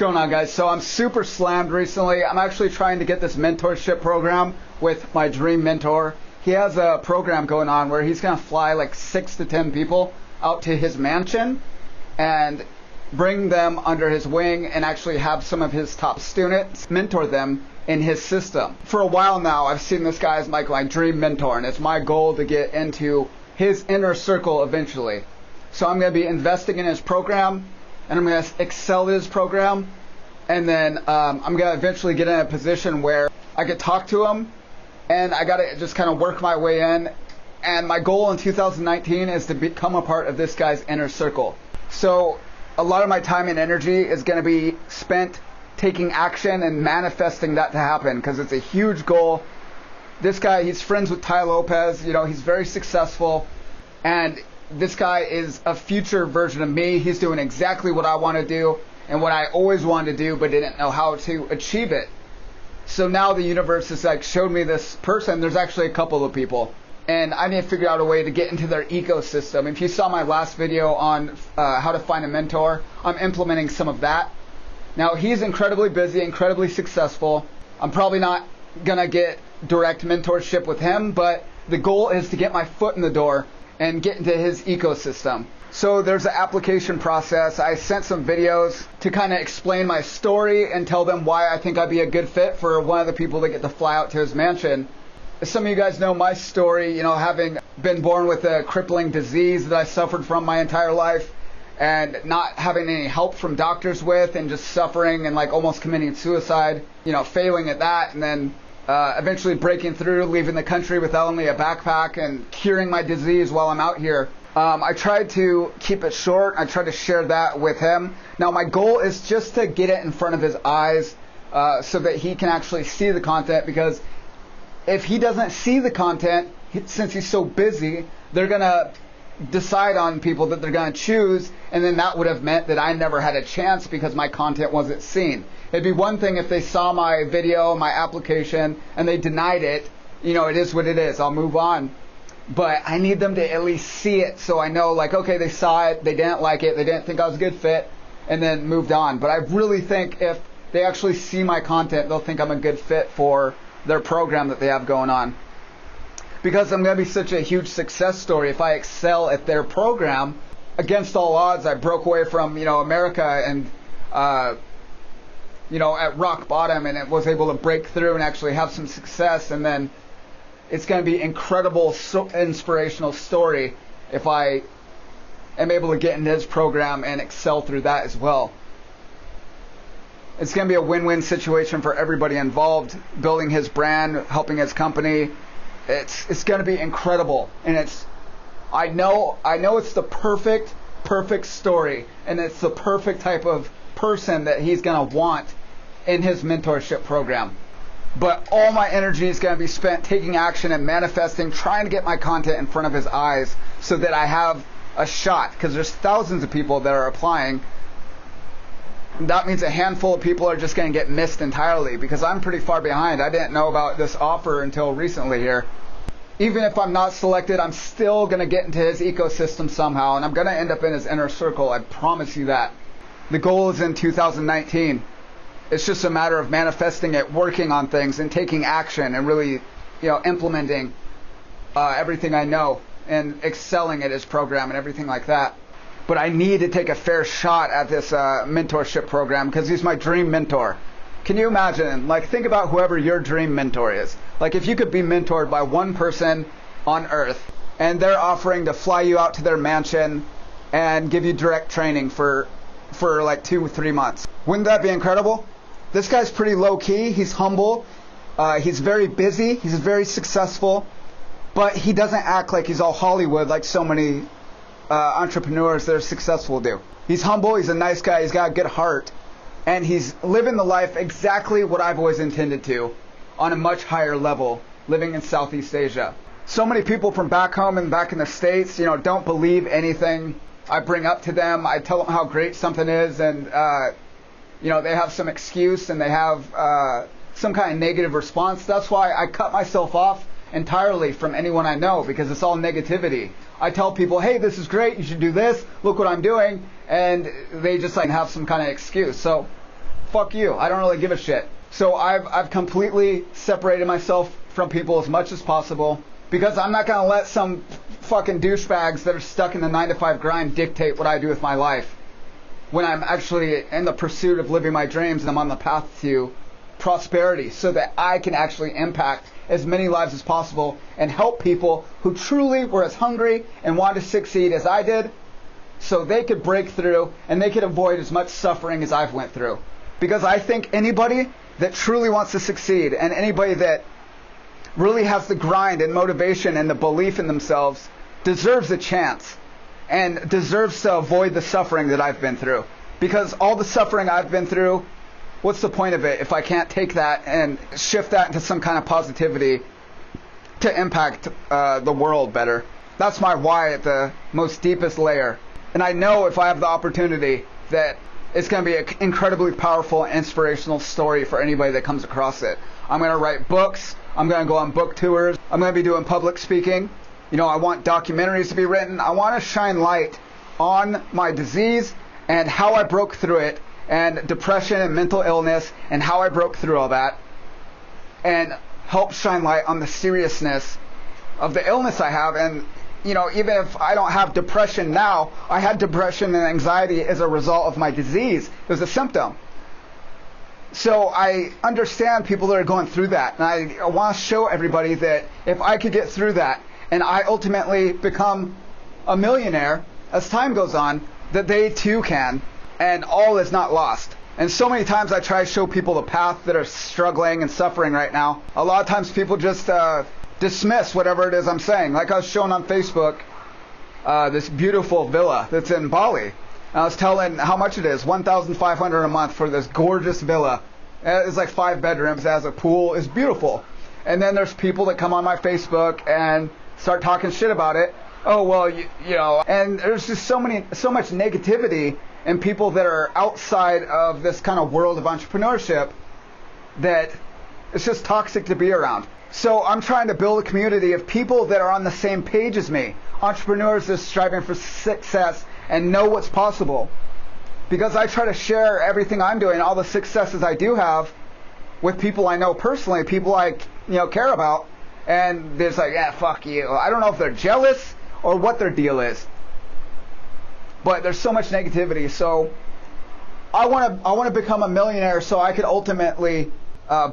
going on, guys? So I'm super slammed recently. I'm actually trying to get this mentorship program with my dream mentor. He has a program going on where he's going to fly like 6 to 10 people out to his mansion and bring them under his wing and actually have some of his top students mentor them in his system. For a while now, I've seen this guy as my dream mentor, and it's my goal to get into his inner circle eventually. So I'm going to be investing in his program, and I'm going to excel his program, and then I'm going to eventually get in a position where I could talk to him, and I got to just kind of work my way in. And my goal in 2019 is to become a part of this guy's inner circle. So a lot of my time and energy is going to be spent taking action and manifesting that to happen, because it's a huge goal. This guy, he's friends with Tai Lopez. You know, he's very successful, and this guy is a future version of me. He's doing exactly what I want to do and what I always wanted to do but didn't know how to achieve it. So now the universe has showed me this person. There's actually a couple of people, and I need to figure out a way to get into their ecosystem. If you saw my last video on how to find a mentor, I'm implementing some of that. Now, he's incredibly busy, incredibly successful. I'm probably not gonna get direct mentorship with him, but the goal is to get my foot in the door and get into his ecosystem. So there's an application process. I sent some videos to kind of explain my story and tell them why I think I'd be a good fit for one of the people that get to fly out to his mansion. As some of you guys know my story, you know, having been born with a crippling disease that I suffered from my entire life, and not having any help from doctors with, and just suffering and almost committing suicide, you know, failing at that, and then eventually breaking through, leaving the country with only a backpack and curing my disease while I'm out here. I tried to keep it short. I tried to share that with him. Now my goal is just to get it in front of his eyes so that he can actually see the content, because if he doesn't see the content, since he's so busy, they're going to decide on people that they're going to choose, and then that would have meant that I never had a chance because my content wasn't seen. It'd be one thing if they saw my video, my application, and they denied it. You know, it is what it is. I'll move on. But I need them to at least see it, so I know, okay, they saw it, they didn't like it, they didn't think I was a good fit, and then moved on. But I really think if they actually see my content, they'll think I'm a good fit for their program that they have going on. Because I'm going to be such a huge success story if I excel at their program. Against all odds, I broke away from, America and, at rock bottom, and it was able to break through and actually have some success. And then it's going to be incredible, inspirational story if I am able to get into his program and excel through that as well. It's going to be a win-win situation for everybody involved, building his brand, helping his company. It's going to be incredible, and I know it's the perfect story, and it's the perfect type of person that he's going to want in his mentorship program. But all my energy is going to be spent taking action and manifesting, trying to get my content in front of his eyes so that I have a shot, because there's thousands of people that are applying. That means a handful of people are just going to get missed entirely, because I'm pretty far behind. I didn't know about this offer until recently here. Even if I'm not selected, I'm still going to get into his ecosystem somehow, and I'm going to end up in his inner circle. I promise you that. The goal is in 2019. It's just a matter of manifesting it, working on things, and taking action, and really, implementing everything I know and excelling at his program and everything like that. But I need to take a fair shot at this mentorship program, because he's my dream mentor. Can you imagine? Think about whoever your dream mentor is. If you could be mentored by one person on Earth, and they're offering to fly you out to their mansion and give you direct training for 2 or 3 months. Wouldn't that be incredible? This guy's pretty low-key. He's humble. He's very busy. He's very successful. But he doesn't act like he's all Hollywood like so many entrepreneurs that are successful do. He's humble. He's a nice guy. He's got a good heart. And he's living the life exactly what I've always intended to, on a much higher level, living in Southeast Asia. So many people from back home and back in the States, don't believe anything I bring up to them. I tell them how great something is, and they have some excuse, and they have some kind of negative response. That's why I cut myself off entirely from anyone I know, because it's all negativity. I tell people, hey, this is great, you should do this, look what I'm doing, and they just have some kind of excuse. So fuck you. I don't really give a shit. So I've completely separated myself from people as much as possible because I'm not going to let some fucking douchebags that are stuck in the 9-to-5 grind dictate what I do with my life when I'm actually in the pursuit of living my dreams and I'm on the path to prosperity so that I can actually impact as many lives as possible and help people who truly were as hungry and wanted to succeed as I did so they could break through and they could avoid as much suffering as I've went through. Because I think anybody that truly wants to succeed and anybody that really has the grind and motivation and the belief in themselves deserves a chance and deserves to avoid the suffering that I've been through. Because all the suffering I've been through, what's the point of it if I can't take that and shift that into some kind of positivity to impact the world better? That's my why at the most deepest layer. And I know if I have the opportunity that it's going to be an incredibly powerful, inspirational story for anybody that comes across it. I'm going to write books. I'm going to go on book tours. I'm going to be doing public speaking. You know, I want documentaries to be written. I want to shine light on my disease and how I broke through it, and depression and mental illness and how I broke through all that, and help shine light on the seriousness of the illness I have. And you know, even if I don't have depression now, I had depression and anxiety as a result of my disease. It was a symptom. So I understand people that are going through that, and I want to show everybody that if I could get through that and I ultimately become a millionaire as time goes on, that they too can, and all is not lost. And so many times I try to show people the path that are struggling and suffering right now. A lot of times people just dismiss whatever it is I'm saying. Like I was showing on Facebook this beautiful villa that's in Bali. I was telling how much it is, $1,500 a month for this gorgeous villa. It's like 5 bedrooms, it has a pool, it's beautiful. And then there's people that come on my Facebook and start talking shit about it. Oh, well, you know, and there's just so much negativity and people that are outside of this kind of world of entrepreneurship that it's just toxic to be around. So I'm trying to build a community of people that are on the same page as me, entrepreneurs that are striving for success and know what's possible. Because I try to share everything I'm doing, all the successes I do have, with people I know personally, people I care about, and they're just like, yeah, fuck you. I don't know if they're jealous or what their deal is, but there's so much negativity. So I want to become a millionaire so I could ultimately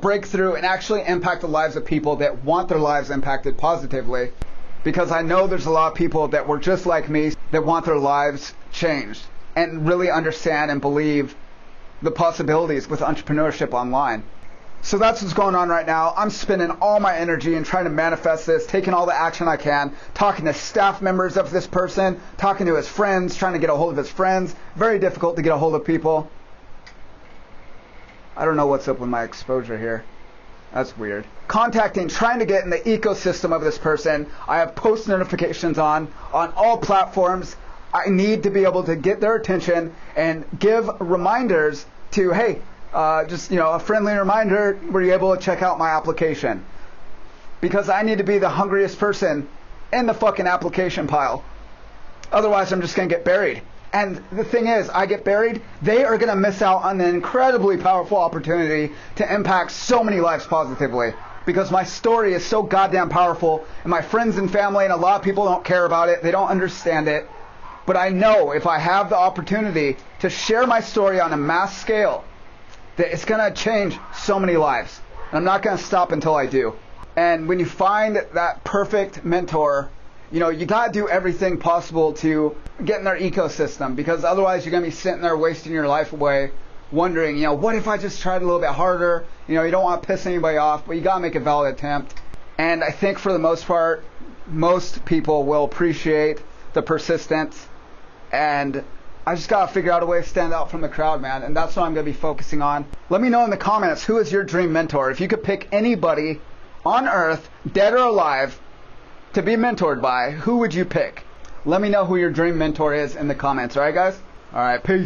break through and actually impact the lives of people that want their lives impacted positively, because I know there's a lot of people that were just like me that want their lives changed and really understand and believe the possibilities with entrepreneurship online. So that's what's going on right now. I'm spending all my energy in trying to manifest this, taking all the action I can, talking to staff members of this person, talking to his friends, trying to get a hold of his friends. Very difficult to get a hold of people. I don't know what's up with my exposure here. That's weird. Contacting, trying to get in the ecosystem of this person. I have post notifications on all platforms. I need to be able to get their attention and give reminders to, hey, just a friendly reminder, were you able to check out my application? Because I need to be the hungriest person in the fucking application pile. Otherwise, I'm just going to get buried. And the thing is, I get buried, they are going to miss out on an incredibly powerful opportunity to impact so many lives positively. Because my story is so goddamn powerful, and my friends and family and a lot of people don't care about it, they don't understand it. But I know if I have the opportunity to share my story on a mass scale, that it's going to change so many lives. And I'm not going to stop until I do. And when you find that perfect mentor, you got to do everything possible to get in their ecosystem, because otherwise you're going to be sitting there wasting your life away wondering, what if I just tried a little bit harder? You don't want to piss anybody off, but you got to make a valid attempt. And I think for the most part, most people will appreciate the persistence, and I just got to figure out a way to stand out from the crowd, man. And that's what I'm going to be focusing on. Let me know in the comments, who is your dream mentor? If you could pick anybody on earth, dead or alive, to be mentored by, who would you pick? Let me know who your dream mentor is in the comments. All right, guys? All right, peace.